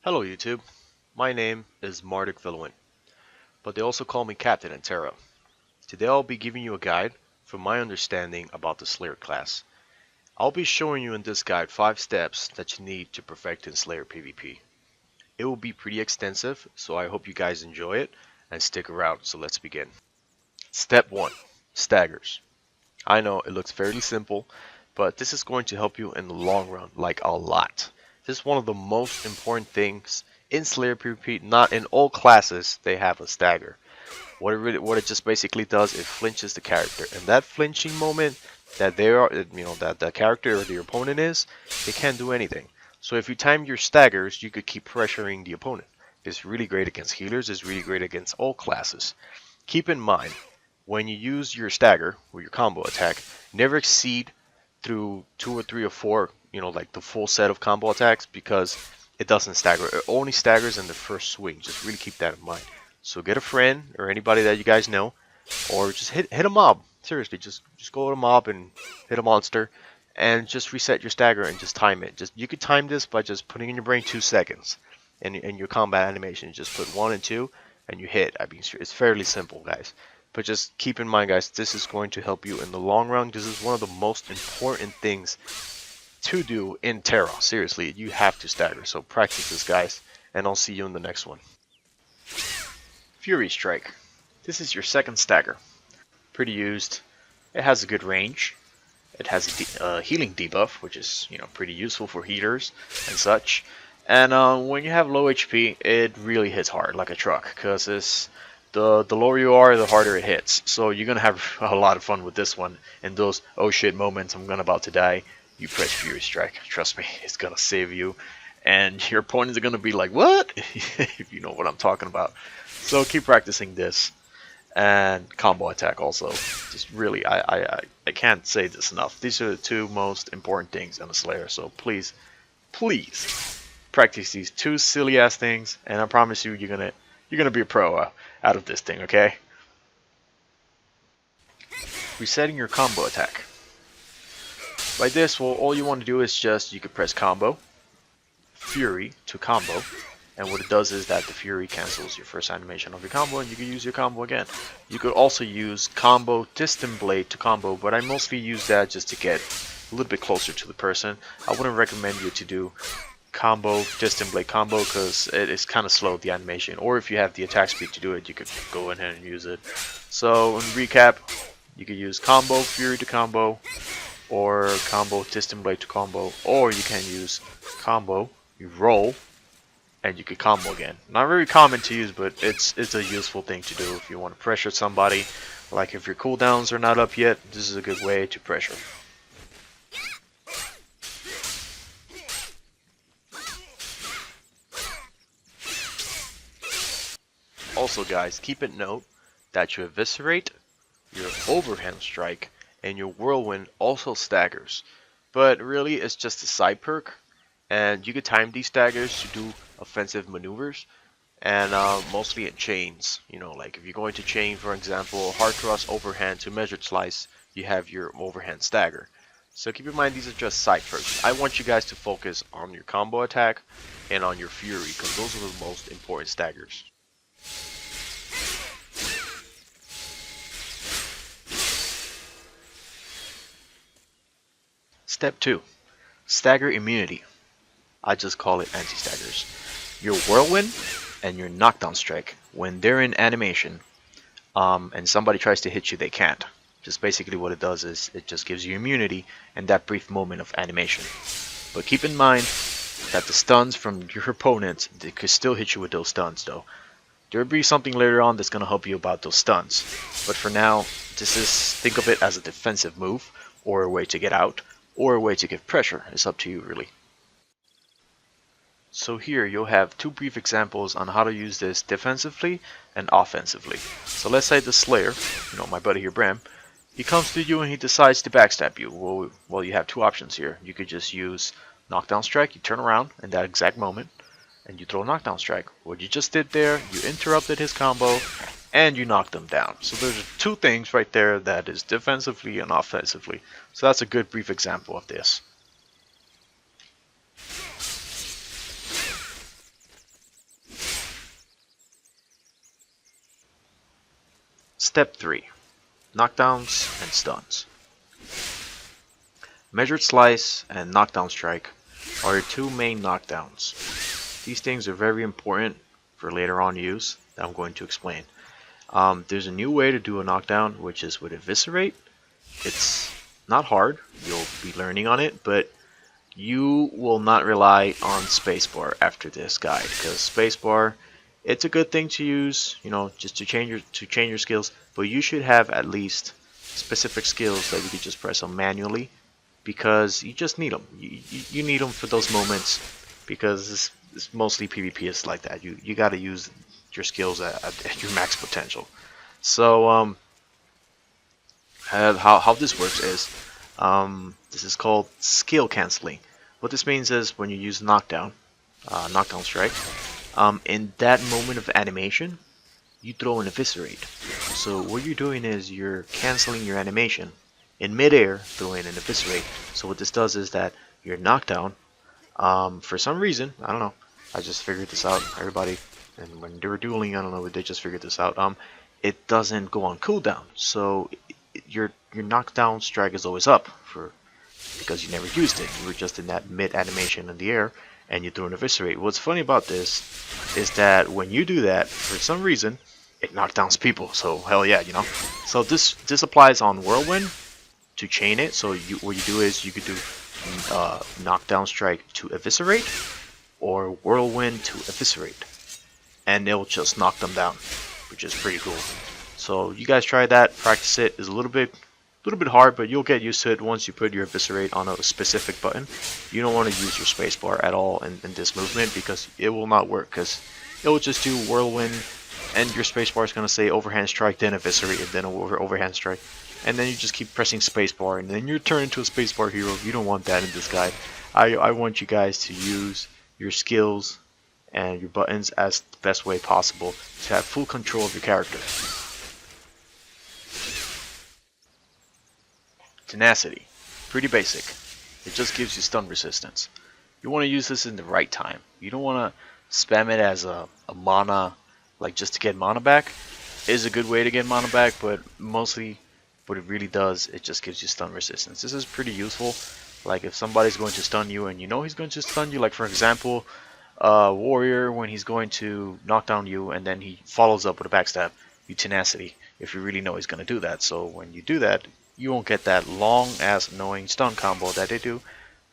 Hello YouTube, my name is Mardik Villain, but they also call me Captain and Tera. Today I'll be giving you a guide from my understanding about the Slayer class. I'll be showing you in this guide 5 steps that you need to perfect in Slayer PvP. It will be pretty extensive, so I hope you guys enjoy it and stick around, so let's begin. Step 1. Staggers. I know it looks fairly simple, but this is going to help you in the long run, like a lot. This is one of the most important things in Slayer PvP. Not in all classes they have a stagger. What it just basically does, it flinches the character, and that flinching moment that that the character or the opponent is, they can't do anything. So if you time your staggers, you could keep pressuring the opponent. It's really great against healers. It's really great against all classes. Keep in mind, when you use your stagger or your combo attack, never exceed through 2 or 3 or 4, like the full set of combo attacks, because it doesn't stagger. It only staggers in the first swing. Just really keep that in mind. So get a friend or anybody that you guys know, or just hit a mob. Seriously, just go to a mob and hit a monster, and just reset your stagger and just time it. You could time this by just putting in your brain 2 seconds, and your combat animation. Just put 1 and 2, and you hit. I mean, it's fairly simple, guys. But just keep in mind, guys, this is going to help you in the long run. This is one of the most important things to do in Tera. Seriously, you have to stagger. So practice this, guys, and I'll see you in the next one. Fury Strike. This is your second stagger. Pretty used. It has a good range. It has a healing debuff, which is pretty useful for healers and such. And when you have low HP, it really hits hard like a truck, because the lower you are, the harder it hits. So you're gonna have a lot of fun with this one. In those oh shit moments, I'm about to die, you press Fury Strike. Trust me, it's gonna save you. And your opponents are gonna be like, what? If you know what I'm talking about. So keep practicing this. And combo attack also. Just really, I can't say this enough. These are the 2 most important things in a Slayer. So please practice these 2 silly ass things, and I promise you, you're gonna be a pro out of this thing. Okay. Resetting your combo attack. By this, well, all you want to do is you could press combo, Fury to combo. And what it does is that the Fury cancels your first animation of your combo, and you can use your combo again. You could also use combo Distant Blade to combo, but I mostly use that just to get a little bit closer to the person. I wouldn't recommend you to do combo Distant Blade combo, because it's kind of slow, the animation. Or if you have the attack speed to do it, you could go ahead and use it. So in recap, you could use combo Fury to combo, or combo Distant Blade to combo, or you can use combo, you roll, and you could combo again. Not very common to use, but it's a useful thing to do if you want to pressure somebody. Like if your cooldowns are not up yet, this is a good way to pressure. Also, guys, keep it note that your Eviscerate, your Overhand Strike, and your Whirlwind also staggers. But really, it's just a side perk. And you could time these staggers to do offensive maneuvers, and mostly in chains. Like if you're going to chain, for example, hard thrust overhand to measured slice, you have your overhand stagger. So keep in mind, these are just side perks. I want you guys to focus on your combo attack and on your Fury, because those are the most important staggers. Step 2. Stagger immunity. I just call it anti-staggers. Your Whirlwind and your Knockdown Strike, when they're in animation, and somebody tries to hit you, they can't. Just basically what it does is it just gives you immunity in that brief moment of animation. But keep in mind that the stuns from your opponents, they could still hit you with those stuns though. There'll be something later on that's going to help you about those stuns. But for now, think of it as a defensive move, or a way to get out, or a way to give pressure. It's up to you really. So here you'll have 2 brief examples on how to use this defensively and offensively. So let's say the Slayer, my buddy here, Bram, he comes to you and he decides to backstab you. Well, you have 2 options here. You could just use Knockdown Strike, you turn around in that exact moment, and you throw Knockdown Strike. What you just did there, you interrupted his combo, and you knocked him down. So there's 2 things right there, that is defensively and offensively. So that's a good brief example of this. Step 3. Knockdowns and stuns. Measured Slice and Knockdown Strike are your two main knockdowns. These things are very important for later on use that I'm going to explain. There's a new way to do a knockdown, which is with Eviscerate. It's not hard, you'll be learning on it, but you will not rely on spacebar after this guide, because spacebar, it's a good thing to use, you know, just to change your skills, but you should have at least specific skills that you could just press on manually, because you just need them. You need them for those moments, because it's mostly PvP is like that. You got to use your skills at your max potential. So how this works is this is called skill canceling. What this means is when you use knockdown strike, in that moment of animation, you throw an eviscerate. So what you're doing is you're canceling your animation in midair, throwing an eviscerate. So what this does is that your knockdown, for some reason, I don't know, I just figured this out. Everybody, and when they were dueling, I don't know, they just figured this out. It doesn't go on cooldown, so your knockdown strike is always up because you never used it. You were just in that mid animation in the air, and you threw an eviscerate. What's funny about this is that when you do that, for some reason, it knockdowns people. So hell yeah, you know. So this applies on Whirlwind to chain it. So what you do is you could do knockdown strike to eviscerate, or Whirlwind to eviscerate, and it'll just knock them down, which is pretty cool. So you guys try that, practice it. It's a little bit hard, but you'll get used to it once you put your eviscerate on a specific button. You don't want to use your spacebar at all in this movement, because it will not work, because it will just do Whirlwind, and your spacebar is going to say overhand strike, then eviscerate, and then overhand strike, and then you just keep pressing spacebar, and then you turn into a spacebar hero. You don't want that in this guide. I want you guys to use your skills and your buttons as the best way possible to have full control of your character. Tenacity, pretty basic. It just gives you stun resistance. You want to use this in the right time. You don't want to spam it as a mana, like just to get mana back. It is a good way to get mana back, but mostly what it really does, it just gives you stun resistance. This is pretty useful. Like if somebody's going to stun you and you know he's going to stun you, like for example, Warrior, when he's going to knock down you and then he follows up with a backstab, you tenacity if you really know he's going to do that. So when you do that, you won't get that long ass annoying stun combo that they do.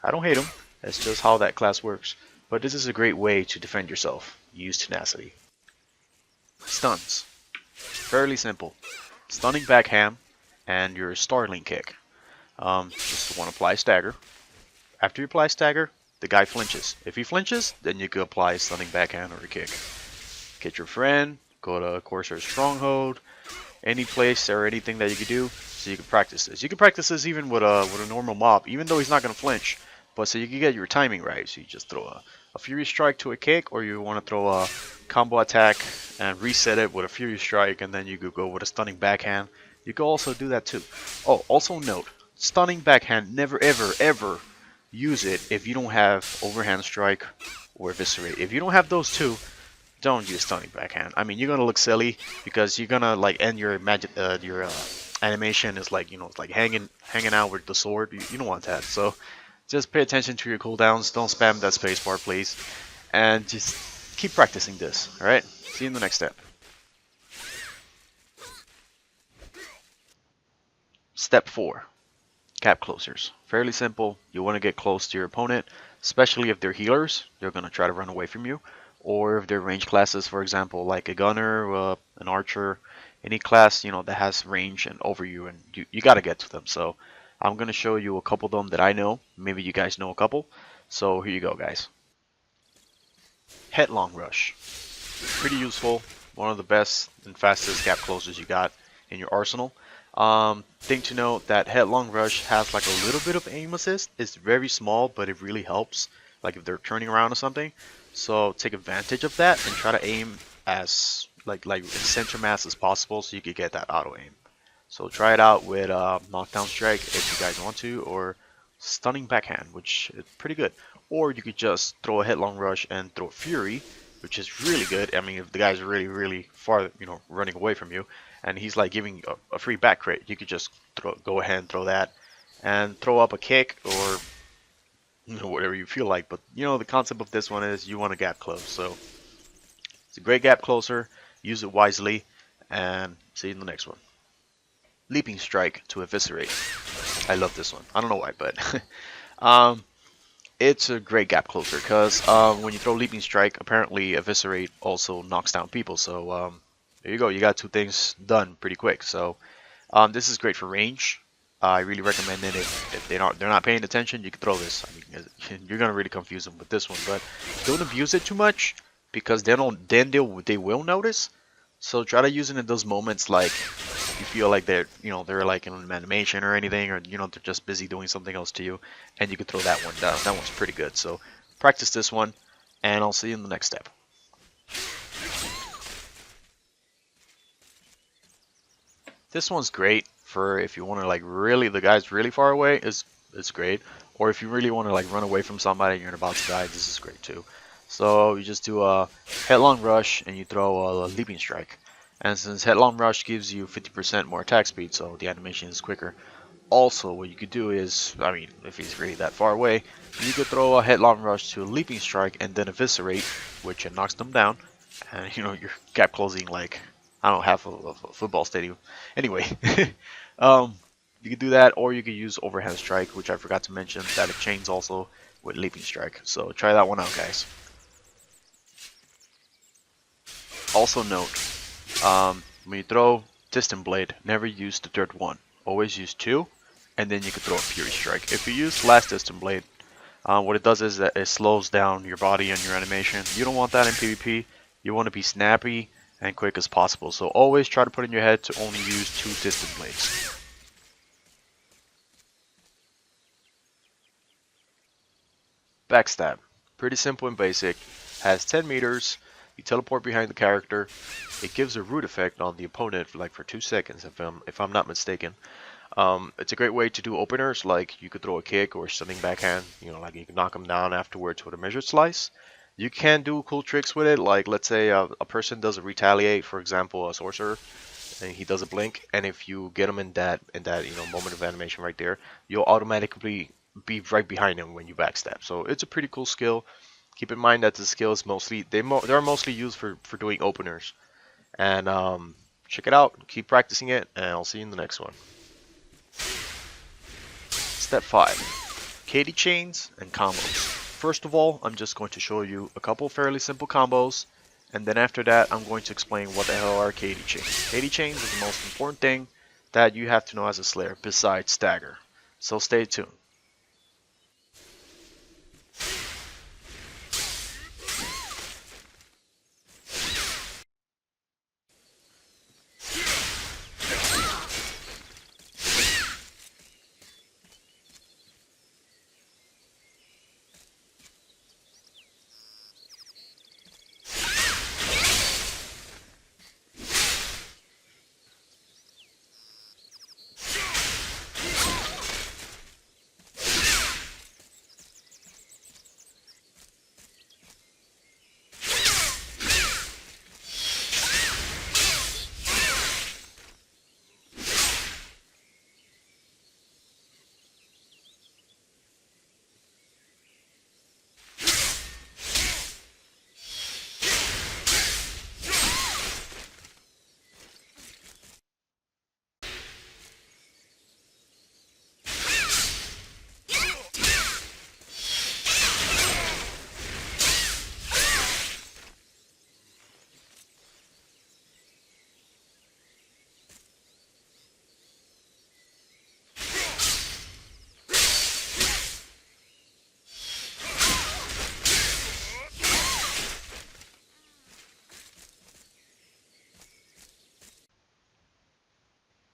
I don't hate them, that's just how that class works. But this is a great way to defend yourself. Use tenacity. Stuns. Fairly simple. Stunning backhand and your starling kick. Just want to apply Stagger. After you apply Stagger, the guy flinches. If he flinches, then you can apply stunning backhand or a kick. Get your friend, go to Corsair Stronghold, any place or anything that you could do, so you can practice this. You can practice this even with a normal mob, even though he's not going to flinch, but so you can get your timing right. So you just throw a Fury Strike to a kick, or you want to throw a combo attack and reset it with a Fury Strike, and then you could go with a stunning backhand. You can also do that too. Oh, also note, stunning backhand, never ever ever use it if you don't have overhand strike or eviscerate. If you don't have those two, don't use stunning backhand. I mean, you're gonna look silly because you're gonna like end your animation is like, you know, it's like hanging out with the sword. You don't want that. So just pay attention to your cooldowns. Don't spam that spacebar, please, and just keep practicing this. All right. See you in the next step. Step 4. Cap closers. Fairly simple. You want to get close to your opponent, especially if they're healers. They're going to try to run away from you. Or if they're range classes, for example, like a gunner, an archer, any class, you know, that has range and over you, and you got to get to them. So I'm going to show you a couple of them that I know. Maybe you guys know a couple. So here you go, guys. Headlong Rush. Pretty useful. One of the best and fastest cap closers you got in your arsenal. Thing to note that Headlong Rush has like a little bit of aim assist. It's very small, but it really helps, like if they're turning around or something. So take advantage of that and try to aim as like in center mass as possible, so you can get that auto aim. So try it out with knockdown strike if you guys want to, or stunning backhand, which is pretty good. Or you could just throw a Headlong Rush and throw a Fury, which is really good. I mean, if the guy's really far, you know, running away from you, and he's like giving a free back crit, you could just go ahead and throw that, and throw up a kick or whatever you feel like. But you know the concept of this one is you want to gap close, so it's a great gap closer. Use it wisely, and see you in the next one. Leaping Strike to eviscerate. I love this one. I don't know why, but um, it's a great gap closer because when you throw Leaping Strike, apparently eviscerate also knocks down people. So there you go. You got two things done pretty quick. So this is great for range. I really recommend it if they're not paying attention. You can throw this. I mean, you're gonna really confuse them with this one, but don't abuse it too much because then they will notice. So try to use it in those moments like you feel like they're like in an animation or anything, or they're just busy doing something else to you, and you can throw that one down. That one's pretty good. So practice this one, and I'll see you in the next step. This one's great for if you want to like really the guy's really far away. It's great, or if you really want to like run away from somebody and you're about to die, this is great too. So you just do a headlong rush and you throw a leaping strike. And since headlong rush gives you 50% more attack speed, so the animation is quicker. Also, what you could do is, I mean, if he's really that far away, you could throw a headlong rush to a leaping strike and then eviscerate, which knocks them down. And you're gap closing like I don't know, half of a football stadium. Anyway, um, you could do that, or you could use overhand strike, which I forgot to mention. That it chains also with leaping strike. So try that one out, guys. Also note, when you throw distant blade, never use the third one. Always use two, and then you can throw a fury strike. If you use last distant blade, what it does is that it slows down your body and your animation. You don't want that in PvP. You want to be snappy and quick as possible. So always try to put in your head to only use two distant blades. Backstab. Pretty simple and basic. Has 10 meters. You teleport behind the character. It gives a root effect on the opponent for like for 2 seconds if I'm not mistaken. It's a great way to do openers, like you could throw a kick or stunning backhand, like you can knock them down afterwards with a measured slice. You can do cool tricks with it, like let's say a person does a retaliate, for example, a sorcerer, and he does a blink, and if you get him in that moment of animation right there, you'll automatically be right behind him when you backstab. So it's a pretty cool skill. Keep in mind that the skill is mostly they're mostly used for doing openers, and check it out. Keep practicing it, and I'll see you in the next one. Step 5. KD chains and combos. First of all, I'm just going to show you a couple fairly simple combos, and then after that I'm going to explain what the hell are KD chains. KD chains is the most important thing that you have to know as a Slayer besides Stagger. So stay tuned.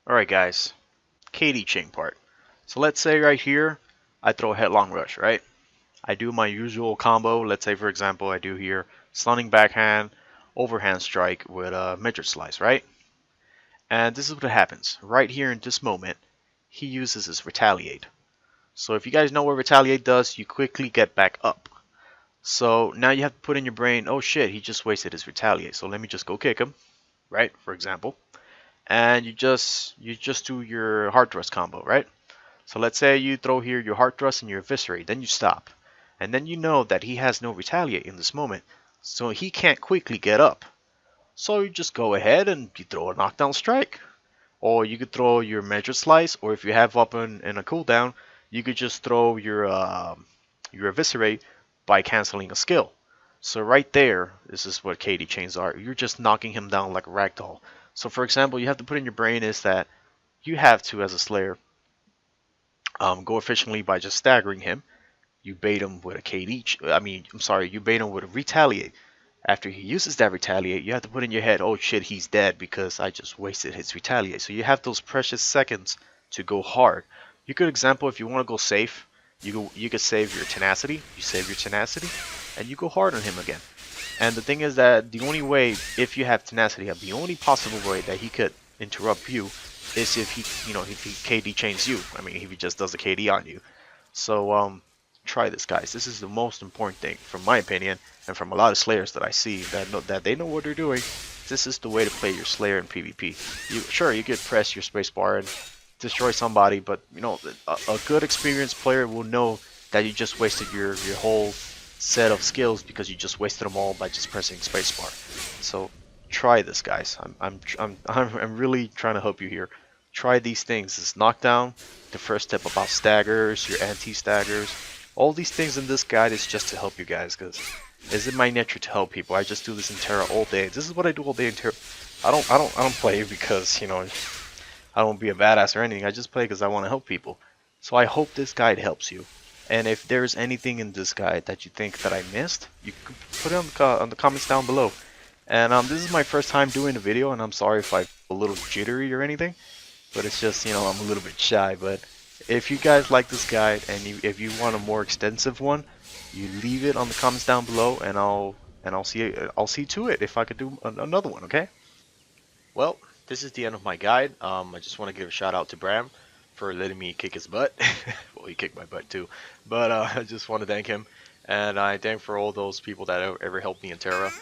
Alright guys, KD chain part. So let's say right here, I throw a headlong rush, right? I do my usual combo. Let's say for example, I do here stunning backhand, overhand strike with a midget slice, right? And this is what happens. Right here in this moment, he uses his retaliate. So if you guys know what retaliate does, you quickly get back up. So now you have to put in your brain, oh shit, he just wasted his retaliate. So let me just go kick him, right? For example. and you just do your hard thrust combo, right? So let's say you throw here your hard thrust and your eviscerate, then you stop. And then you know that he has no retaliate in this moment, so he can't quickly get up. So you just go ahead and you throw a knockdown strike. Or you could throw your measured slice, or if you have up in a cooldown, you could just throw your eviscerate by canceling a skill. So right there, this is what KD chains are. You're just knocking him down like a ragdoll. So for example, you have to put in your brain is that you have to, as a Slayer, go efficiently by just staggering him. You bait him with a KD. I'm sorry, you bait him with a retaliate. After he uses that retaliate, you have to put in your head, oh shit, he's dead because I just wasted his retaliate. So you have those precious seconds to go hard. You could example if you want to go safe, you could save your tenacity. You save your tenacity, and you go hard on him again. And the thing is that the only way, if you have tenacity, the only possible way that he could interrupt you is if if he KD chains you. I mean, if he just does a KD on you. So try this, guys. This is the most important thing, from my opinion, and from a lot of Slayers that I see that they know what they're doing. This is the way to play your Slayer in PvP. You could press your spacebar and destroy somebody, but a good experienced player will know that you just wasted your whole set of skills because you just wasted them all by just pressing spacebar. So try this, guys. I'm really trying to help you here. Try these things. This knockdown, the first step about staggers, your anti-staggers. All these things in this guide is just to help you guys, because it's in my nature to help people. I just do this in Tera all day. This is what I do all day in Tera. I don't play because I don't want to be a badass or anything. I just play because I want to help people. So I hope this guide helps you. And if there's anything in this guide that you think that I missed, you can put it on the comments down below. And this is my first time doing a video, and I'm sorry if I'm a little jittery or anything, but it's just I'm a little bit shy. But if you guys like this guide and if you want a more extensive one, you leave it on the comments down below, and I'll see to it if I could do another one. Okay? Well, this is the end of my guide. I just want to give a shout out to Bram for letting me kick his butt. Well, he kicked my butt too, but I just want to thank him, and I thank for all those people that ever helped me in Terra.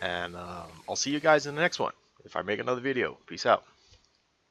And I'll see you guys in the next one if I make another video. Peace out.